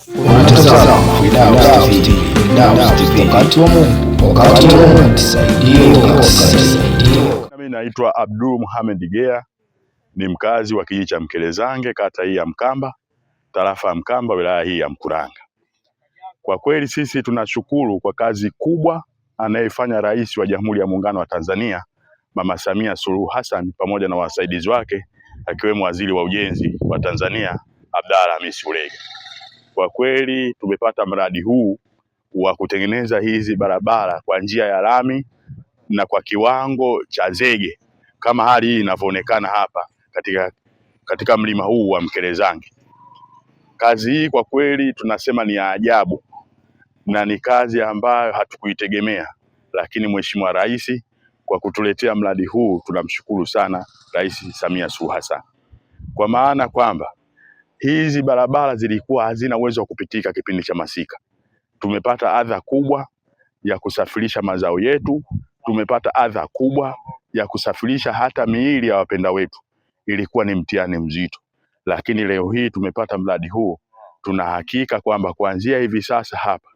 Unatazama Firdaus TV. Wakati wa Mungu, wakati wa Mungu tusaidie. Mimi naitwa Abdul Mohamed Gea, ni mkazi wa kijiji cha Mkelezange, kata hii ya Mkamba, tarafa ya Mkamba, wilaya hii ya Mkuranga. Kwa kweli sisi tunashukuru kwa kazi kubwa anayefanya Rais wa Jamhuri ya Muungano wa Tanzania Mama Samia Suluhu Hassan pamoja na wasaidizi wake akiwemo Waziri wa Ujenzi wa Tanzania Abdalla Hamisi Ulega. Kwa kweli tumepata mradi huu wa kutengeneza hizi barabara kwa njia ya lami na kwa kiwango cha zege kama hali hii inavyoonekana hapa katika mlima huu wa Mkelezange. Kazi hii kwa kweli tunasema ni ya ajabu na ni kazi ambayo hatukuitegemea, lakini Mheshimiwa Rais kwa kutuletea mradi huu tunamshukuru sana Rais Samia Suluhu Hassan, kwa maana kwamba hizi barabara zilikuwa hazina uwezo wa kupitika kipindi cha masika. Tumepata adha kubwa ya kusafirisha mazao yetu, tumepata adha kubwa ya kusafirisha hata miili ya wapenda wetu. Ilikuwa ni mtihani mzito, lakini leo hii tumepata mradi huu. Tuna hakika kwamba kuanzia hivi sasa hapa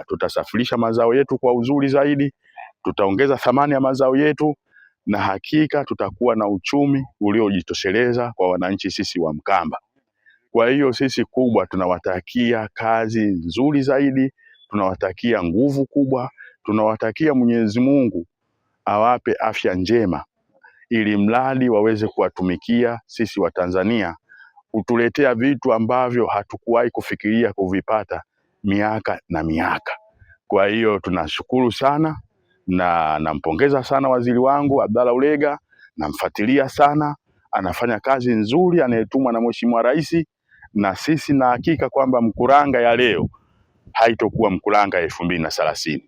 tutasafirisha mazao yetu kwa uzuri zaidi, tutaongeza thamani ya mazao yetu, na hakika tutakuwa na uchumi uliojitosheleza kwa wananchi sisi wa Mkamba. Kwa hiyo sisi kubwa tunawatakia kazi nzuri zaidi, tunawatakia nguvu kubwa, tunawatakia Mwenyezi Mungu awape afya njema ili mradi waweze kuwatumikia sisi wa Tanzania, kutuletea vitu ambavyo hatukuwahi kufikiria kuvipata miaka na miaka. Kwa hiyo tunashukuru sana na nampongeza sana waziri wangu Abdalla Ulega, namfuatilia sana, anafanya kazi nzuri anayetumwa na Mheshimiwa Rais, na sisi na hakika kwamba Mkuranga ya leo haitokuwa Mkuranga 2030.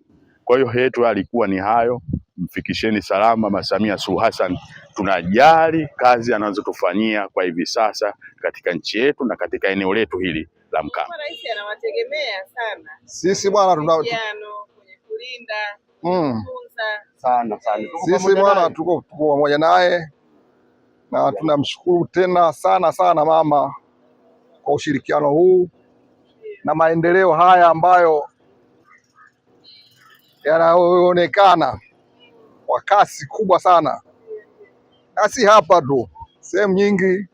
Kwa hiyo yetu alikuwa ni hayo. Mfikisheni salama Mama Samia Suluhu Hassan. Tunajali kazi anazotufanyia kwa hivi sasa katika nchi yetu na katika eneo letu hili la Mkamba. Rais anawategemea sana. Sisi bwana kwenye kulinda sana. Sisi bwana tuko pamoja naye na tunamshukuru tena sana mama kwa ushirikiano huu na maendeleo haya ambayo yanaonekana kwa kasi kubwa sana, na si hapa tu, sehemu nyingi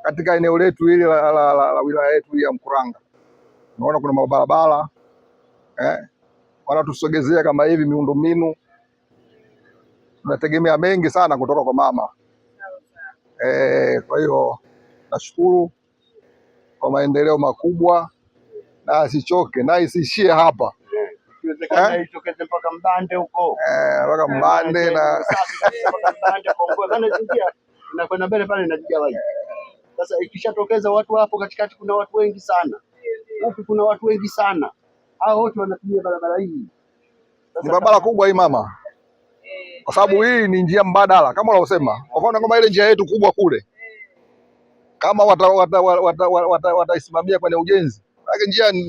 katika eneo letu hili la wilaya yetu ya Mkuranga. Unaona kuna mabarabara wanatusogezea kama hivi miundombinu, tunategemea mengi sana kutoka kwa mama. Kwa hiyo nashukuru kwa maendeleo makubwa, na asichoke na isiishie hapa, itokeze mpaka Mbande huko, mpaka Mbande na kwenda mbele pale inajigawa. Sasa ikishatokeza watu hapo katikati, kuna watu wengi sana huku, kuna watu wengi sana, hao wote wanatumia barabara hii. Ni barabara kubwa hii mama, kwa sababu hii ni njia mbadala kama unavyosema. Kwa mfano kama ile njia yetu kubwa kule, kama wataisimamia kwenye ujenzi,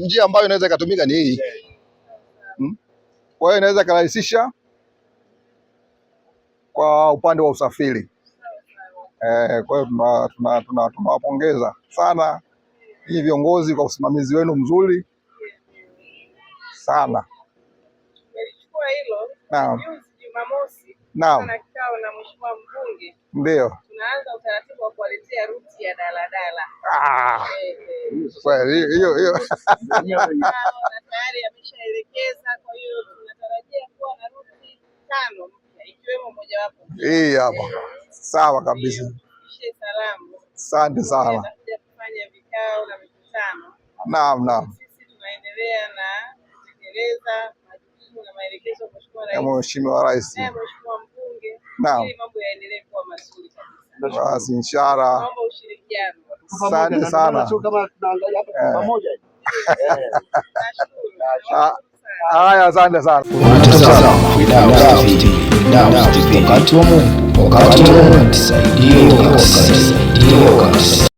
njia ambayo inaweza ikatumika ni hii. Kwa hiyo inaweza kurahisisha kwa upande wa usafiri. Kwa hiyo tunawapongeza sana hii viongozi kwa usimamizi wenu mzuri sana. Nilichukua hilo Jumamosi na kikao na Mheshimiwa mbunge. Ndio tunaanza utaratibu wa kuwaletea ruti ya daladala. Hiyo tayari ameshaelekeza. Kwa hiyo tunatarajia kuwa na ruti 5 ikiwemo mojawapo hii hapa. Sawa kabisa. Salamu. Asante sana. Kufanya vikao na mikutano. Naam. Sisi tunaendelea na kutekeleza majukumu na maelekezo ya Mheshimiwa Rais. Mheshimiwa mbunge. Naam. Ili mambo yaendelee kuwa mazuri kabisa. Basi inshallah. Naomba ushirikiano. Asante sana. Sio kama tunaangalia hapa pamoja. Haya, asante sana. Unatazama Firdaus TV. Wakati wa Mungu, wakati wa Mungu tusaidie.